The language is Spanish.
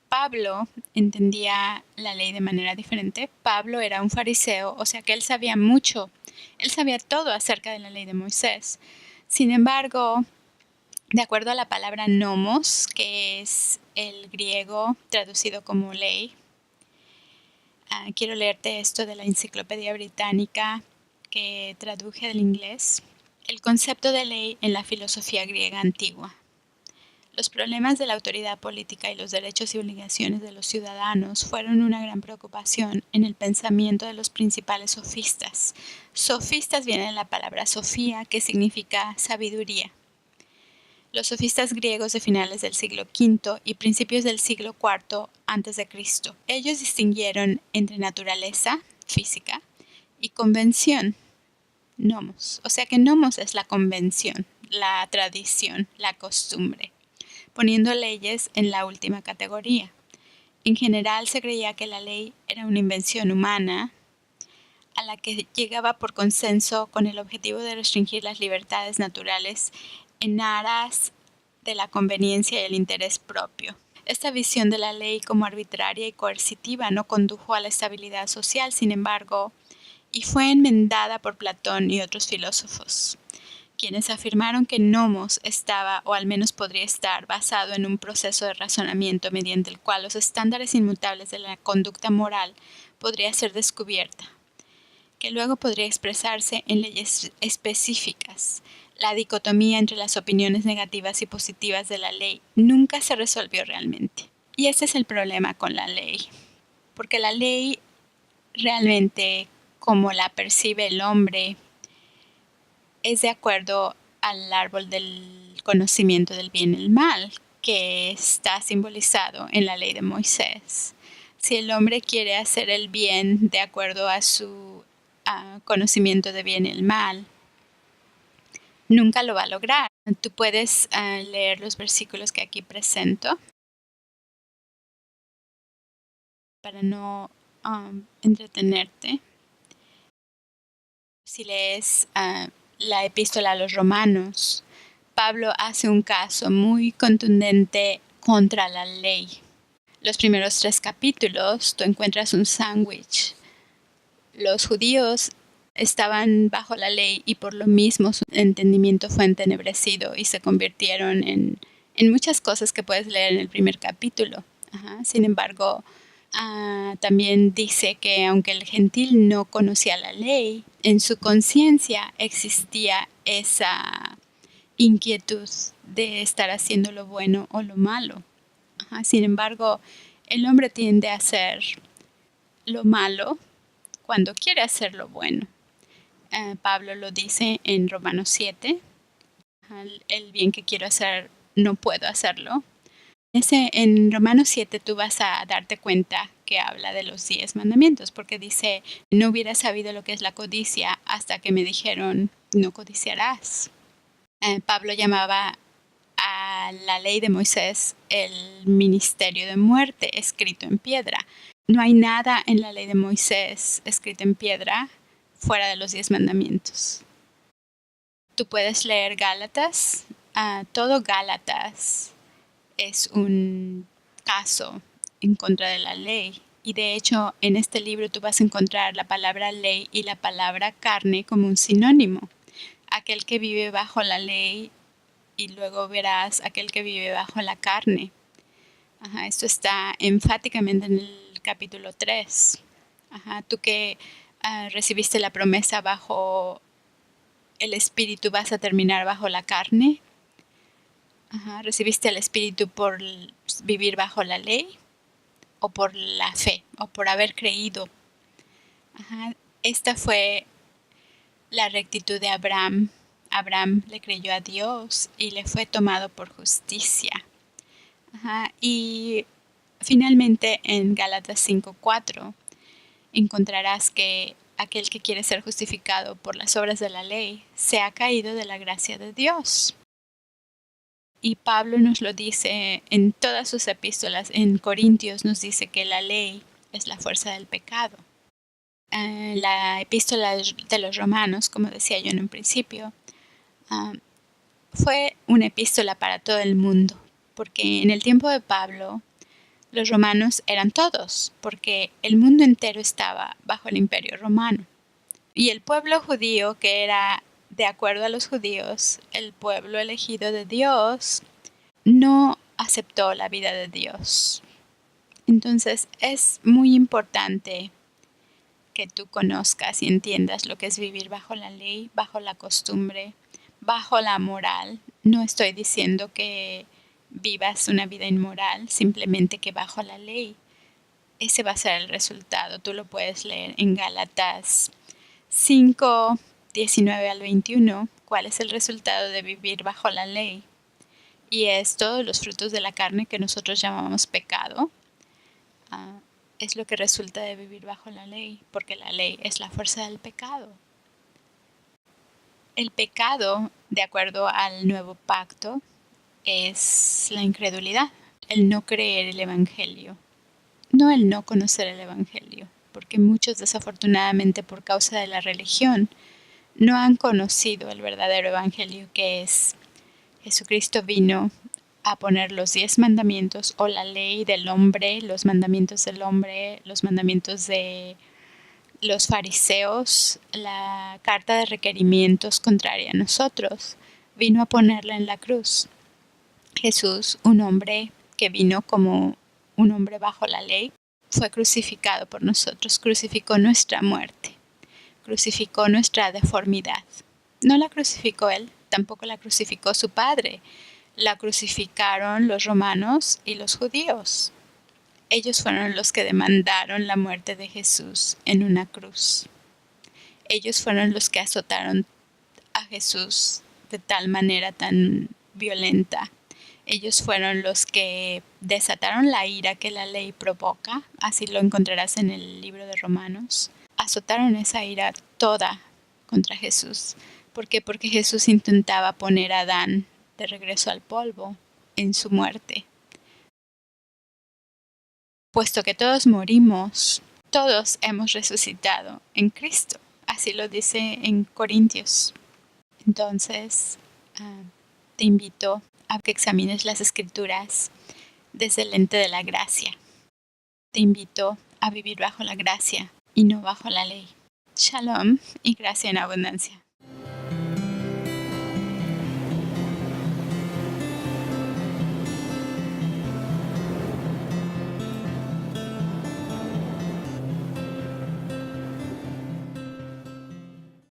Pablo entendía la ley de manera diferente. Pablo era un fariseo, o sea que él sabía mucho, él sabía todo acerca de la ley de Moisés. Sin embargo, de acuerdo a la palabra nomos, que es el griego traducido como ley, quiero leerte esto de la Enciclopedia Británica que traduje del inglés. El concepto de ley en la filosofía griega antigua. Los problemas de la autoridad política y los derechos y obligaciones de los ciudadanos fueron una gran preocupación en el pensamiento de los principales sofistas. Sofistas viene de la palabra sofía, que significa sabiduría. Los sofistas griegos de finales del siglo V y principios del siglo IV a.C. Ellos distinguieron entre naturaleza, física, y convención, nomos. O sea que nomos es la convención, la tradición, la costumbre, poniendo leyes en la última categoría. En general se creía que la ley era una invención humana a la que llegaba por consenso con el objetivo de restringir las libertades naturales en aras de la conveniencia y el interés propio. Esta visión de la ley como arbitraria y coercitiva no condujo a la estabilidad social, sin embargo, y fue enmendada por Platón y otros filósofos, quienes afirmaron que nomos estaba, o al menos podría estar, basado en un proceso de razonamiento mediante el cual los estándares inmutables de la conducta moral podría ser descubierta, que luego podría expresarse en leyes específicas. La dicotomía entre las opiniones negativas y positivas de la ley nunca se resolvió realmente. Y ese es el problema con la ley, porque la ley realmente, como la percibe el hombre, es de acuerdo al árbol del conocimiento del bien y el mal, que está simbolizado en la ley de Moisés. Si el hombre quiere hacer el bien de acuerdo a su conocimiento de bien y el mal, nunca lo va a lograr. Tú puedes leer los versículos que aquí presento para no entretenerte. Si lees la epístola a los Romanos, Pablo hace un caso muy contundente contra la ley. Los primeros 3 capítulos tú encuentras un sándwich. Los judíos estaban bajo la ley y por lo mismo su entendimiento fue entenebrecido y se convirtieron en muchas cosas que puedes leer en el primer capítulo. Sin embargo, también dice que aunque el gentil no conocía la ley, en su conciencia existía esa inquietud de estar haciendo lo bueno o lo malo. Sin embargo, el hombre tiende a hacer lo malo cuando quiere hacer lo bueno. Pablo lo dice en Romanos 7, el bien que quiero hacer no puedo hacerlo. En Romanos 7 tú vas a darte cuenta que habla de los 10 mandamientos, porque dice, no hubiera sabido lo que es la codicia hasta que me dijeron, no codiciarás. Pablo llamaba a la ley de Moisés el ministerio de muerte escrito en piedra. No hay nada en la ley de Moisés escrito en piedra fuera de los 10 mandamientos. Tú puedes leer Gálatas, todo Gálatas es un caso en contra de la ley. Y de hecho, en este libro tú vas a encontrar la palabra ley y la palabra carne como un sinónimo. Aquel que vive bajo la ley y luego verás aquel que vive bajo la carne. Esto está enfáticamente en el capítulo 3. Tú que recibiste la promesa bajo el espíritu vas a terminar bajo la carne. ¿Recibiste el espíritu por vivir bajo la ley o por la fe o por haber creído? Esta fue la rectitud de Abraham. Abraham le creyó a Dios y le fue tomado por justicia. Y finalmente en Gálatas 5:4 encontrarás que aquel que quiere ser justificado por las obras de la ley se ha caído de la gracia de Dios. Y Pablo nos lo dice en todas sus epístolas. En Corintios nos dice que la ley es la fuerza del pecado. La epístola de los Romanos, como decía yo en un principio, fue una epístola para todo el mundo, porque en el tiempo de Pablo Los romanos eran todos, porque el mundo entero estaba bajo el imperio romano. Y el pueblo judío, que era, de acuerdo a los judíos, el pueblo elegido de Dios, no aceptó la vida de Dios. Entonces es muy importante que tú conozcas y entiendas lo que es vivir bajo la ley, bajo la costumbre, bajo la moral. No estoy diciendo que vivas una vida inmoral, simplemente que bajo la ley. Ese va a ser el resultado. Tú lo puedes leer en Gálatas 5, 19 al 21. ¿Cuál es el resultado de vivir bajo la ley? Y es todos los frutos de la carne que nosotros llamamos pecado. Es lo que resulta de vivir bajo la ley, porque la ley es la fuerza del pecado. El pecado, de acuerdo al nuevo pacto, es la incredulidad, el no creer el Evangelio, no el no conocer el Evangelio, porque muchos desafortunadamente por causa de la religión no han conocido el verdadero Evangelio, que es Jesucristo vino a poner los 10 mandamientos o la ley del hombre, los mandamientos del hombre, los mandamientos de los fariseos, la carta de requerimientos contraria a nosotros. Vino a ponerla en la cruz. Jesús, un hombre que vino como un hombre bajo la ley, fue crucificado por nosotros, crucificó nuestra muerte, crucificó nuestra deformidad. No la crucificó él, tampoco la crucificó su padre, la crucificaron los romanos y los judíos. Ellos fueron los que demandaron la muerte de Jesús en una cruz. Ellos fueron los que azotaron a Jesús de tal manera tan violenta. Ellos fueron los que desataron la ira que la ley provoca, así lo encontrarás en el libro de Romanos. Azotaron esa ira toda contra Jesús. ¿Por qué? Porque Jesús intentaba poner a Adán de regreso al polvo en su muerte. Puesto que todos morimos, todos hemos resucitado en Cristo. Así lo dice en Corintios. Entonces, te invito a que examines las Escrituras desde el lente de la gracia. Te invito a vivir bajo la gracia y no bajo la ley. Shalom y gracia en abundancia.